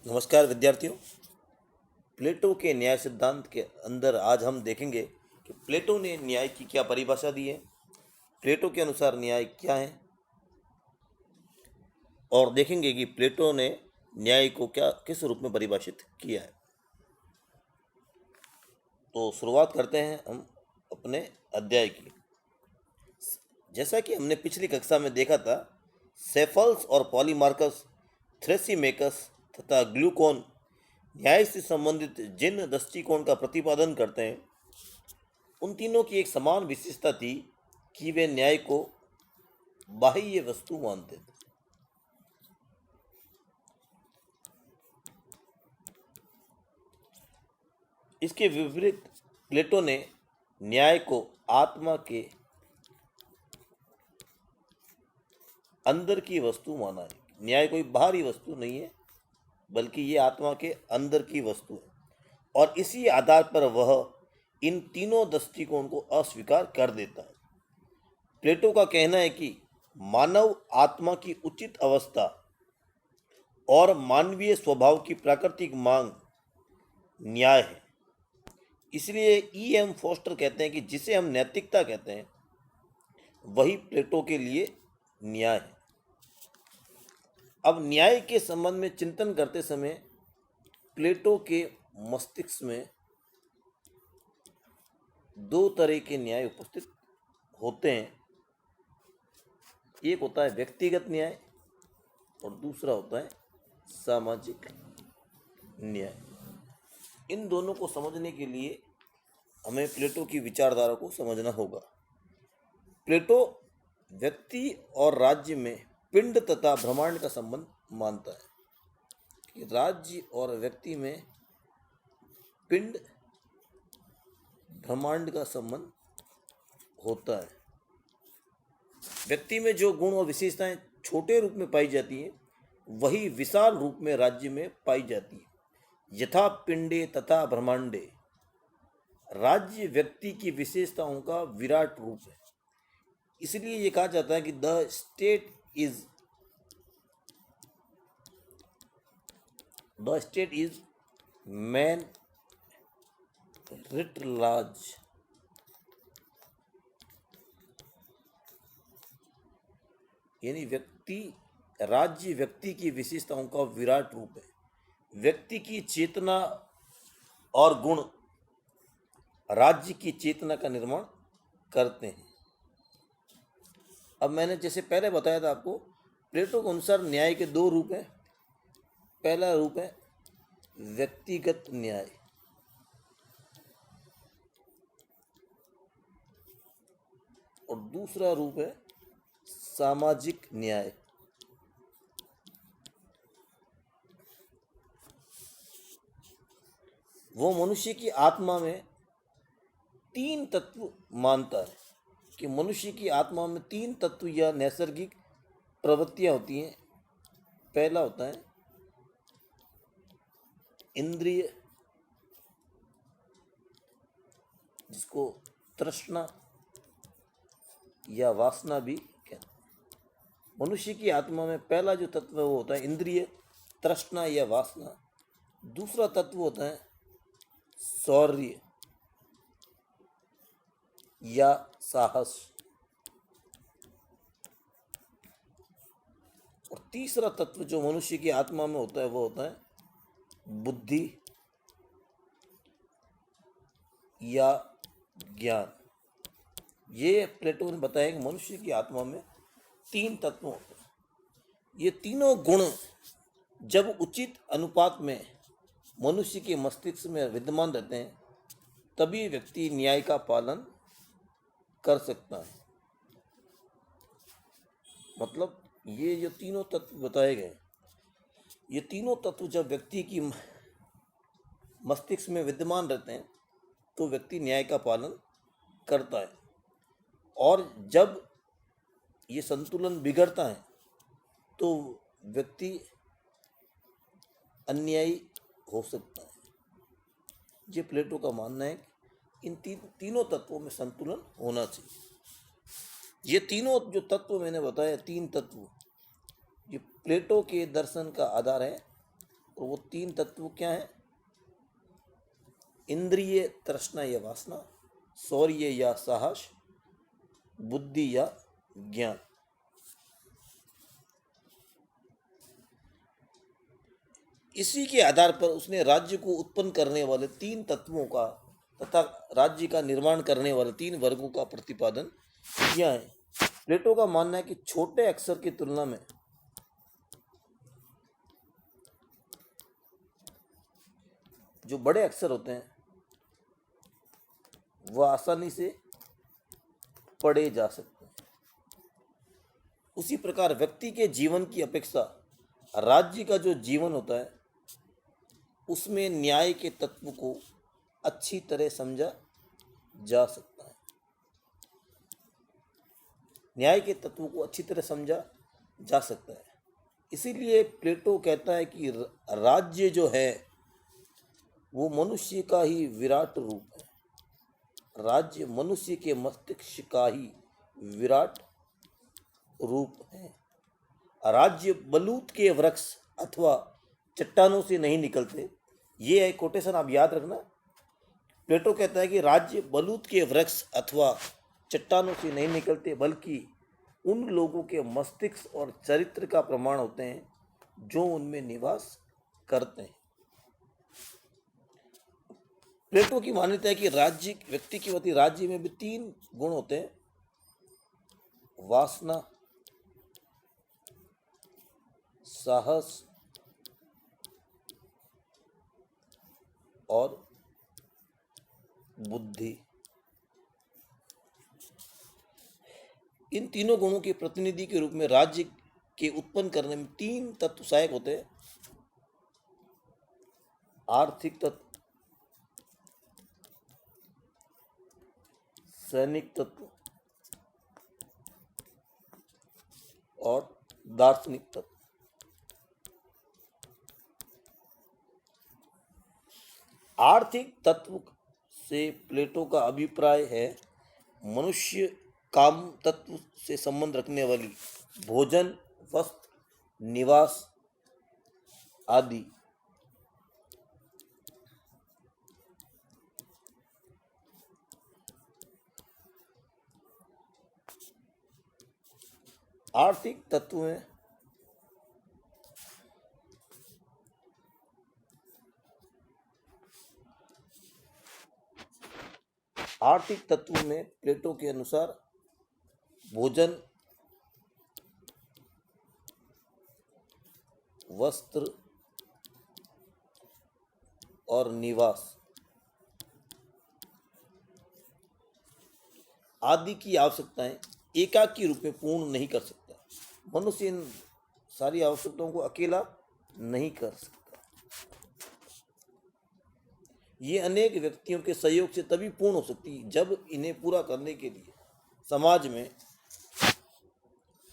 नमस्कार विद्यार्थियों। प्लेटो के न्याय सिद्धांत के अंदर आज हम देखेंगे कि प्लेटो ने न्याय की क्या परिभाषा दी है, प्लेटो के अनुसार न्याय क्या है, और देखेंगे कि प्लेटो ने न्याय को क्या किस रूप में परिभाषित किया है। तो शुरुआत करते हैं हम अपने अध्याय की। जैसा कि हमने पिछली कक्षा में देखा था, सेफल्स और पॉलीमार्कस, थ्रेसिमेकस तथा ग्लूकोन न्याय से संबंधित जिन दृष्टिकोण का प्रतिपादन करते हैं, उन तीनों की एक समान विशेषता थी कि वे न्याय को बाह्य वस्तु मानते थे। इसके विपरीत प्लेटो ने न्याय को आत्मा के अंदर की वस्तु माना है। न्याय कोई बाहरी वस्तु नहीं है, बल्कि ये आत्मा के अंदर की वस्तु है, और इसी आधार पर वह इन तीनों दृष्टिकोण को अस्वीकार कर देता है। प्लेटो का कहना है कि मानव आत्मा की उचित अवस्था और मानवीय स्वभाव की प्राकृतिक मांग न्याय है। इसलिए E.M. फोस्टर कहते हैं कि जिसे हम नैतिकता कहते हैं, वही प्लेटो के लिए न्याय है। अब न्याय के संबंध में चिंतन करते समय प्लेटो के मस्तिष्क में दो तरह के न्याय उपस्थित होते हैं। एक होता है व्यक्तिगत न्याय और दूसरा होता है सामाजिक न्याय। इन दोनों को समझने के लिए हमें प्लेटो की विचारधारा को समझना होगा। प्लेटो व्यक्ति और राज्य में पिंड तथा ब्रह्मांड का संबंध मानता है कि राज्य और व्यक्ति में पिंड ब्रह्मांड का संबंध होता है। व्यक्ति में जो गुण और विशेषताएं छोटे रूप में पाई जाती हैं, वही विशाल रूप में राज्य में पाई जाती है। यथा पिंडे तथा ब्रह्मांडे, राज्य व्यक्ति की विशेषताओं का विराट रूप है। इसलिए ये कहा जाता है कि the state is man writ large. यानी राज्य व्यक्ति की विशेषताओं का विराट रूप है। व्यक्ति की चेतना और गुण राज्य की चेतना का निर्माण करते हैं। अब मैंने जैसे पहले बताया था आपको, प्लेटो के अनुसार न्याय के दो रूप हैं। पहला रूप है व्यक्तिगत न्याय, और दूसरा रूप है सामाजिक न्याय। वो मनुष्य की आत्मा में तीन तत्व मानता है कि मनुष्य की आत्मा में तीन तत्व या नैसर्गिक प्रवृत्तियां होती हैं। पहला होता है इंद्रिय, जिसको तृष्णा या वासना भी कहते हैं। मनुष्य की आत्मा में पहला जो तत्व है वो होता है इंद्रिय, तृष्णा या वासना। दूसरा तत्व होता है शौर्य या साहस, और तीसरा तत्व जो मनुष्य की आत्मा में होता है वो होता है बुद्धि या ज्ञान। ये प्लेटो ने बताया कि मनुष्य की आत्मा में तीन तत्व होते हैं। ये तीनों गुण जब उचित अनुपात में मनुष्य के मस्तिष्क में विद्यमान रहते हैं, तभी व्यक्ति न्याय का पालन कर सकता है। मतलब ये जो तीनों तत्व बताए गए, ये तीनों तत्व जब व्यक्ति की मस्तिष्क में विद्यमान रहते हैं, तो व्यक्ति न्याय का पालन करता है। और जब ये संतुलन बिगड़ता है, तो व्यक्ति अन्यायी हो सकता है। ये प्लेटो का मानना है कि इन तीनों तत्वों में संतुलन होना चाहिए। ये तीनों जो तत्व मैंने बताया, तीन तत्व, ये प्लेटो के दर्शन का आधार है और वो तीन तत्व क्या हैं? इंद्रिय तृष्णा या वासना, शौर्य या साहस, बुद्धि या ज्ञान। इसी के आधार पर उसने राज्य को उत्पन्न करने वाले तीन तत्वों का तथा राज्य का निर्माण करने वाले तीन वर्गों का प्रतिपादन किया है। प्लेटो का मानना है कि छोटे अक्षर की तुलना में जो बड़े अक्षर होते हैं वह आसानी से पढ़े जा सकते हैं। उसी प्रकार व्यक्ति के जीवन की अपेक्षा राज्य का जो जीवन होता है उसमें न्याय के तत्व को अच्छी तरह समझा जा सकता है। न्याय के तत्व को अच्छी तरह समझा जा सकता है। इसीलिए प्लेटो कहता है कि राज्य जो है वो मनुष्य का ही विराट रूप है। राज्य मनुष्य के मस्तिष्क का ही विराट रूप है। राज्य बलूत के वृक्ष अथवा चट्टानों से नहीं निकलते। ये है कोटेशन, आप याद रखना। प्लेटो कहता है कि राज्य बलूत के वृक्ष अथवा चट्टानों से नहीं निकलते, बल्कि उन लोगों के मस्तिष्क और चरित्र का प्रमाण होते हैं जो उनमें निवास करते हैं। प्लेटो की मान्यता है कि राज्य व्यक्ति के प्रति राज्य में भी तीन गुण होते हैं: वासना, साहस और बुद्धि। इन तीनों गुणों के प्रतिनिधि के रूप में राज्य के उत्पन्न करने में तीन तत्व सहायक होते हैं: आर्थिक तत्व, सैनिक तत्व और दार्शनिक तत्व। आर्थिक तत्व से प्लेटो का अभिप्राय है मनुष्य काम तत्व से संबंध रखने वाली भोजन, वस्त्र, निवास आदि। आर्थिक तत्व में प्लेटो के अनुसार भोजन, वस्त्र और निवास आदि की आवश्यकताएं एकाकी रूप में पूर्ण नहीं कर सकता। मनुष्य इन सारी आवश्यकताओं को अकेला नहीं कर सकता। ये अनेक व्यक्तियों के सहयोग से तभी पूर्ण हो सकती है जब इन्हें पूरा करने के लिए समाज में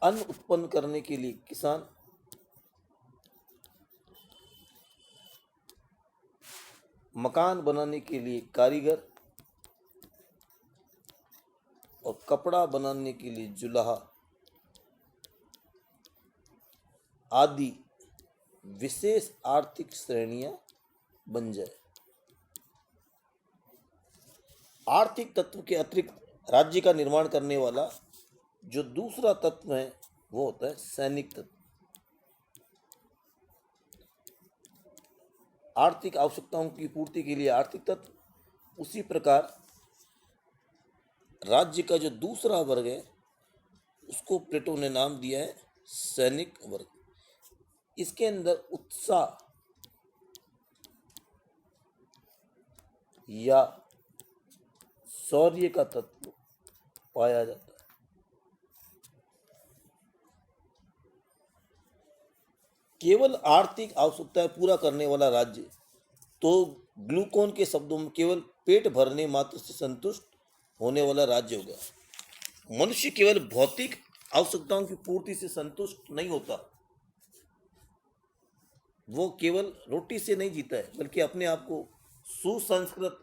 अन्न उत्पन्न करने के लिए किसान, मकान बनाने के लिए कारीगर और कपड़ा बनाने के लिए जुलाहा आदि विशेष आर्थिक श्रेणियां बन जाए। आर्थिक तत्व के अतिरिक्त राज्य का निर्माण करने वाला जो दूसरा तत्व है वो होता है सैनिक तत्व। आर्थिक आवश्यकताओं की पूर्ति के लिए आर्थिक तत्व। उसी प्रकार राज्य का जो दूसरा वर्ग है उसको प्लेटो ने नाम दिया है सैनिक वर्ग। इसके अंदर उत्साह या शौर्य का तत्व पाया जाता है। केवल आर्थिक आवश्यकताएं पूरा करने वाला राज्य तो ग्लूकोन के शब्दों में केवल पेट भरने मात्र से संतुष्ट होने वाला राज्य होगा। मनुष्य केवल भौतिक आवश्यकताओं की पूर्ति से संतुष्ट नहीं होता। वो केवल रोटी से नहीं जीता है, बल्कि अपने आप को सुसंस्कृत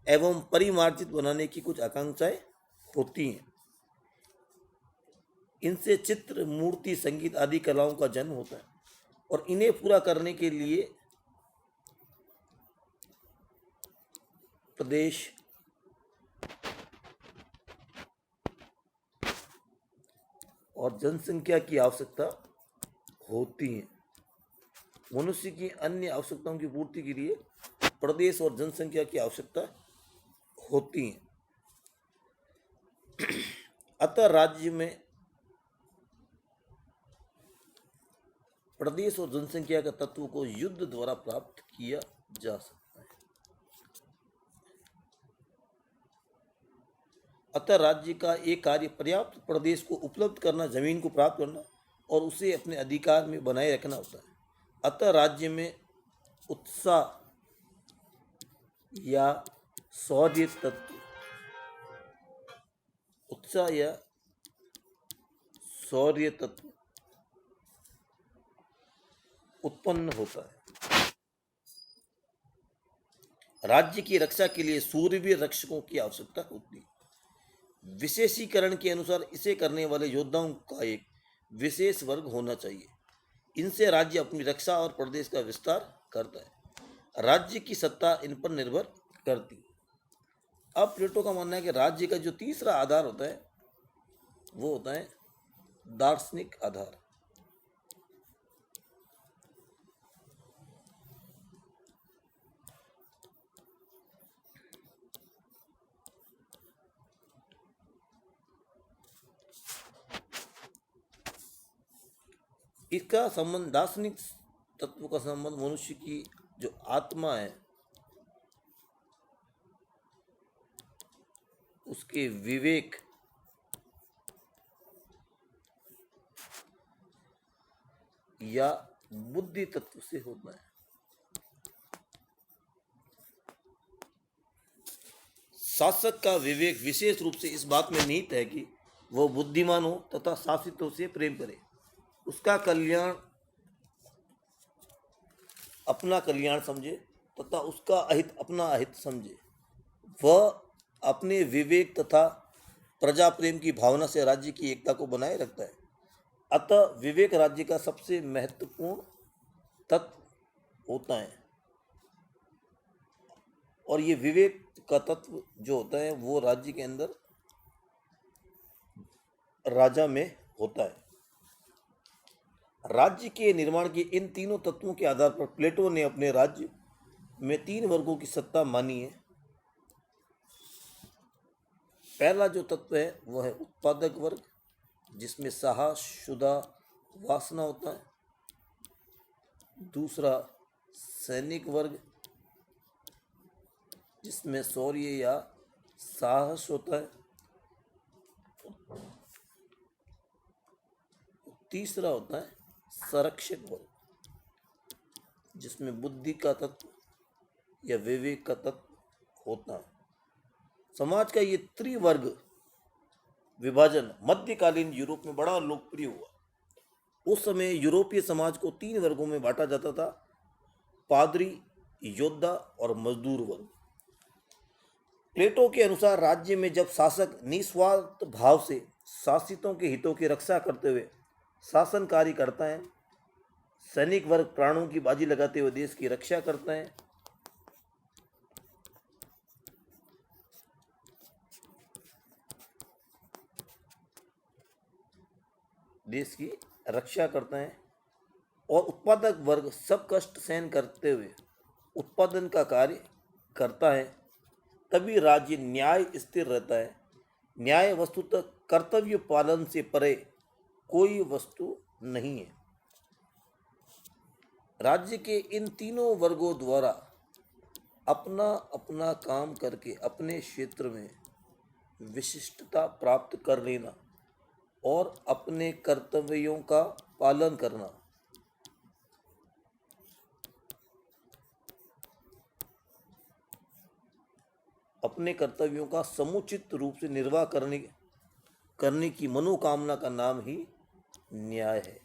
एवं परिमार्जित बनाने की कुछ आकांक्षाएं होती हैं। इनसे चित्र, मूर्ति, संगीत आदि कलाओं का जन्म होता है और इन्हें पूरा करने के लिए प्रदेश और जनसंख्या की आवश्यकता होती है। मनुष्य की अन्य आवश्यकताओं की पूर्ति के लिए प्रदेश और जनसंख्या की आवश्यकता होती है। अतः राज्य में प्रदेश और जनसंख्या का तत्व को युद्ध द्वारा प्राप्त किया जा सकता है। अतः राज्य का एक कार्य पर्याप्त प्रदेश को उपलब्ध करना, जमीन को प्राप्त करना और उसे अपने अधिकार में बनाए रखना होता है। अतः राज्य में उत्साह या शौर्य तत्व उत्पन्न होता है। राज्य की रक्षा के लिए सूरवीर रक्षकों की आवश्यकता होती है। विशेषीकरण के अनुसार इसे करने वाले योद्धाओं का एक विशेष वर्ग होना चाहिए। इनसे राज्य अपनी रक्षा और प्रदेश का विस्तार करता है। राज्य की सत्ता इन पर निर्भर करती है। अब प्लेटो का मानना है कि राज्य का जो तीसरा आधार होता है वो होता है दार्शनिक आधार। इसका संबंध, दार्शनिक तत्व का संबंध मनुष्य की जो आत्मा है उसके विवेक या बुद्धि तत्व से होता है। शासक का विवेक विशेष रूप से इस बात में निहित है कि वह बुद्धिमान हो तथा शासितों से प्रेम करे, उसका कल्याण अपना कल्याण समझे तथा उसका अहित अपना अहित समझे। वह अपने विवेक तथा प्रजा प्रेम की भावना से राज्य की एकता को बनाए रखता है। अतः विवेक राज्य का सबसे महत्वपूर्ण तत्व होता है और ये विवेक का तत्व जो होता है वो राज्य के अंदर राजा में होता है। राज्य के निर्माण के इन तीनों तत्वों के आधार पर प्लेटो ने अपने राज्य में 3 वर्गों की सत्ता मानी है। पहला जो तत्व है वह है उत्पादक वर्ग, जिसमें साहस, शुदा, वासना होता है। दूसरा सैनिक वर्ग, जिसमें शौर्य या साहस होता है। तीसरा होता है संरक्षक वर्ग, जिसमें बुद्धि का तत्व या विवेक का तत्व होता है। समाज का ये त्रिवर्ग विभाजन मध्यकालीन यूरोप में बड़ा लोकप्रिय हुआ। उस समय यूरोपीय समाज को 3 वर्गों में बांटा जाता था: पादरी, योद्धा और मजदूर वर्ग। प्लेटो के अनुसार राज्य में जब शासक निस्वार्थ भाव से शासितों के हितों की रक्षा करते हुए शासन कार्य करता है, सैनिक वर्ग प्राणों की बाजी लगाते हुए देश की रक्षा करता है, और उत्पादक वर्ग सब कष्ट सहन करते हुए उत्पादन का कार्य करता है, तभी राज्य न्याय स्थिर रहता है। न्याय वस्तुतः कर्तव्य पालन से परे कोई वस्तु नहीं है। राज्य के इन तीनों वर्गों द्वारा अपना अपना काम करके अपने क्षेत्र में विशिष्टता प्राप्त कर लेना और अपने कर्तव्यों का पालन करना अपने कर्तव्यों का समुचित रूप से निर्वाह करने की मनोकामना का नाम ही न्याय है।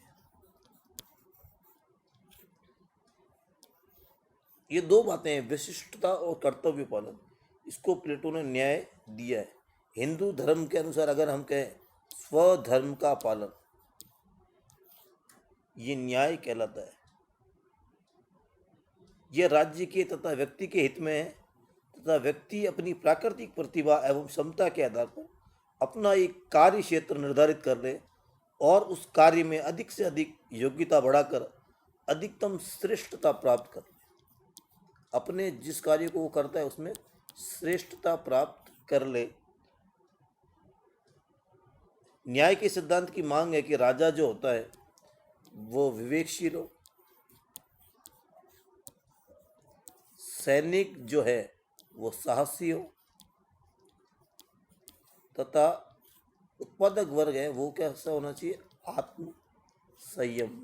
ये 2 बातें हैं, विशिष्टता और कर्तव्य पालन। इसको प्लेटो ने न्याय दिया है। हिंदू धर्म के अनुसार अगर हम कहें स्वधर्म का पालन, ये न्याय कहलाता है। यह राज्य के तथा व्यक्ति के हित में है तथा व्यक्ति अपनी प्राकृतिक प्रतिभा एवं क्षमता के आधार पर अपना एक कार्य क्षेत्र निर्धारित कर ले और उस कार्य में अधिक से अधिक योग्यता बढ़ाकर अधिकतम श्रेष्ठता प्राप्त कर ले। अपने जिस कार्य को वो करता है उसमें श्रेष्ठता प्राप्त कर ले। न्याय के सिद्धांत की मांग है कि राजा जो होता है वो विवेकशील हो, सैनिक जो है वो साहसी हो तथा उत्पादक वर्ग है वो कैसा होना चाहिए, आत्म संयम,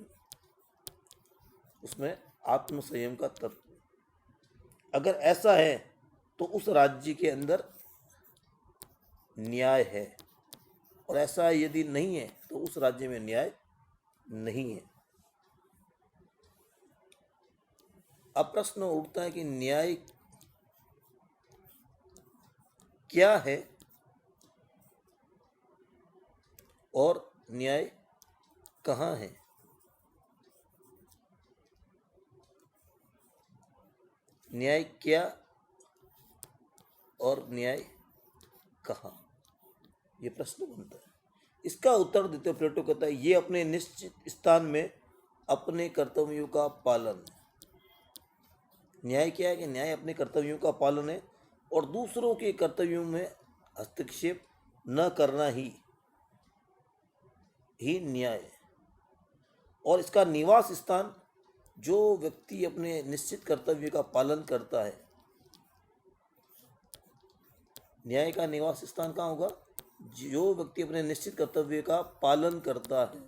उसमें आत्म संयम का तत्व। अगर ऐसा है तो उस राज्य के अंदर न्याय है, और ऐसा यदि नहीं है तो उस राज्य में न्याय नहीं है। अब प्रश्न उठता है कि न्याय क्या है और न्याय कहाँ है। न्याय क्या और न्याय कहाँ, ये प्रश्न बनता है। इसका उत्तर देते हुए प्लेटो कहता है ये अपने निश्चित स्थान में अपने कर्तव्यों का पालन है। न्याय क्या है कि न्याय अपने कर्तव्यों का पालन है और दूसरों के कर्तव्यों में हस्तक्षेप न करना ही न्याय है। और इसका निवास स्थान, जो व्यक्ति अपने निश्चित कर्तव्य का पालन करता है, न्याय का निवास स्थान कहाँ होगा, जो व्यक्ति अपने निश्चित कर्तव्य का पालन करता है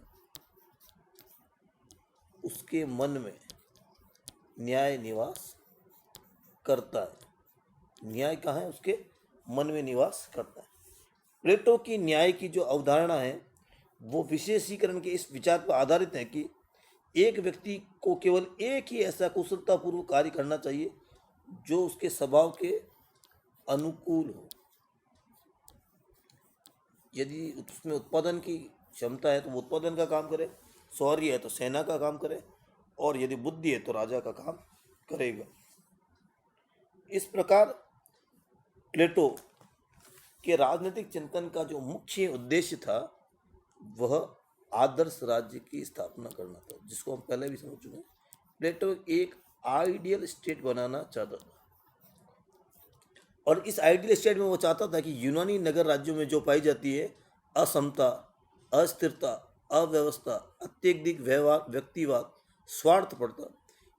उसके मन में न्याय निवास करता है। न्याय कहाँ है, उसके मन में निवास करता है। प्लेटो की न्याय की जो अवधारणा है वो विशेषीकरण के इस विचार पर आधारित है कि एक व्यक्ति को केवल एक ही ऐसा कुशलतापूर्वक कार्य करना चाहिए जो उसके स्वभाव के अनुकूल हो। यदि उसमें उत्पादन की क्षमता है तो वो उत्पादन का काम करे, शौर्य है तो सेना का काम करे, और यदि बुद्धि है तो राजा का काम करेगा। इस प्रकार प्लेटो के राजनीतिक चिंतन का जो मुख्य उद्देश्य था वह आदर्श राज्य की स्थापना करना था, जिसको हम पहले भी समझ चुके हैं। प्लेटो एक आइडियल स्टेट बनाना चाहता था, और इस आइडियल स्टेट में वो चाहता था कि यूनानी नगर राज्यों में जो पाई जाती है असमता, अस्थिरता, अव्यवस्था, अत्यधिक व्यवहार, व्यक्तिवाद, स्वार्थपरता,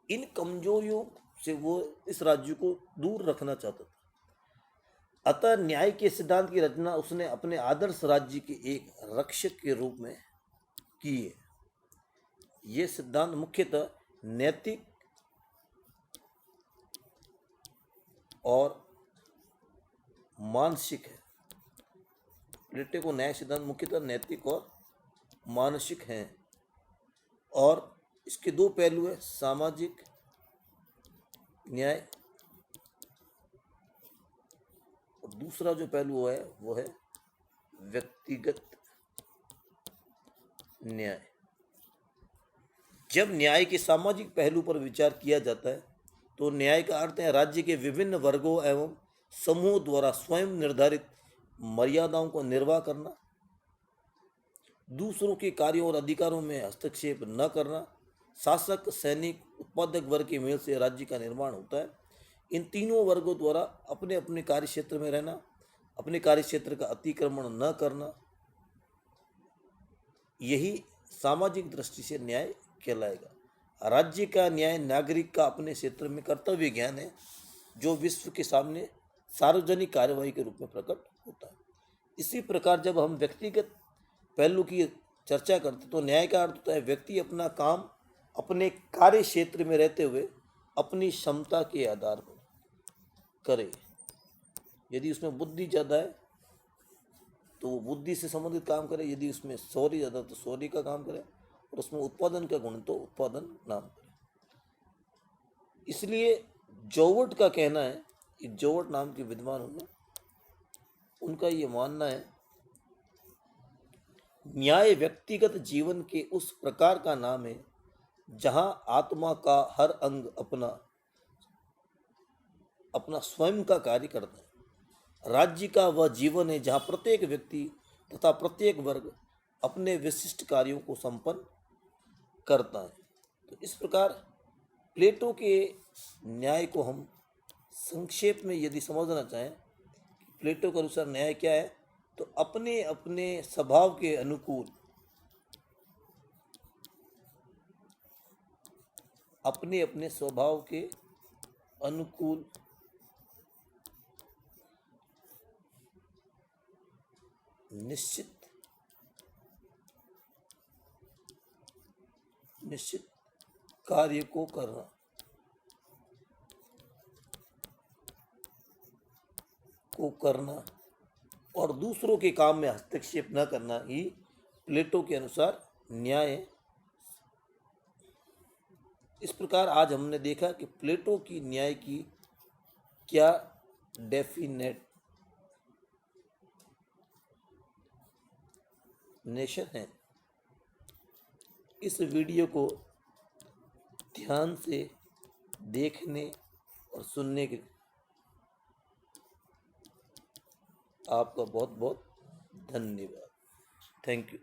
इन कमजोरियों से वो इस राज्य को दूर रखना चाहता था। अतः न्याय के सिद्धांत की रचना उसने अपने आदर्श राज्य के एक रक्षक के रूप में की है। ये सिद्धांत मुख्यतः नैतिक और मानसिक है। प्लेटो को न्याय सिद्धांत मुख्यतः नैतिक और मानसिक हैं, और इसके दो पहलू है, सामाजिक न्याय और दूसरा जो पहलू है वो है व्यक्तिगत न्याय। जब न्याय के सामाजिक पहलू पर विचार किया जाता है तो न्याय का अर्थ है राज्य के विभिन्न वर्गों एवं समूहों द्वारा स्वयं निर्धारित मर्यादाओं को निर्वाह करना, दूसरों के कार्यों और अधिकारों में हस्तक्षेप न करना, शासक, सैनिक, उत्पादक वर्ग के मेल से राज्य का निर्माण होता है। इन तीनों वर्गों द्वारा अपने अपने कार्य क्षेत्र में रहना, अपने कार्य क्षेत्र का अतिक्रमण न करना, यही सामाजिक दृष्टि से न्याय कहलाएगा। राज्य का न्याय नागरिक का अपने क्षेत्र में कर्तव्य ज्ञान है, जो विश्व के सामने सार्वजनिक कार्यवाही के रूप में प्रकट होता है। इसी प्रकार जब हम व्यक्तिगत पहलू की चर्चा करते तो न्याय का अर्थ होता है व्यक्ति अपना काम अपने कार्य क्षेत्र में रहते हुए अपनी क्षमता के आधार पर करे। यदि उसमें बुद्धि ज़्यादा है तो वो बुद्धि से संबंधित काम करे, यदि उसमें शौर्य ज़्यादा तो शौर्य का काम करे, और उसमें उत्पादन का गुण तो उत्पादन नाम करे। इसलिए जोवर्ट का कहना है, जोवर्ट नाम के विद्वान होंगे, उनका ये मानना है न्याय व्यक्तिगत जीवन के उस प्रकार का नाम है जहां आत्मा का हर अंग अपना अपना स्वयं का कार्य करते हैं। राज्य का वह जीवन है जहाँ प्रत्येक व्यक्ति तथा प्रत्येक वर्ग अपने विशिष्ट कार्यों को संपन्न करता है। तो इस प्रकार प्लेटो के न्याय को हम संक्षेप में यदि समझना चाहें, प्लेटो के अनुसार न्याय क्या है, तो अपने अपने स्वभाव के अनुकूल, अपने अपने स्वभाव के अनुकूल निश्चित कार्य को करना और दूसरों के काम में हस्तक्षेप न करना ही प्लेटो के अनुसार न्याय है। इस प्रकार आज हमने देखा कि प्लेटो की न्याय की क्या डेफिनेशन है। इस वीडियो को ध्यान से देखने और सुनने के लिए आपका बहुत बहुत धन्यवाद। Thank you.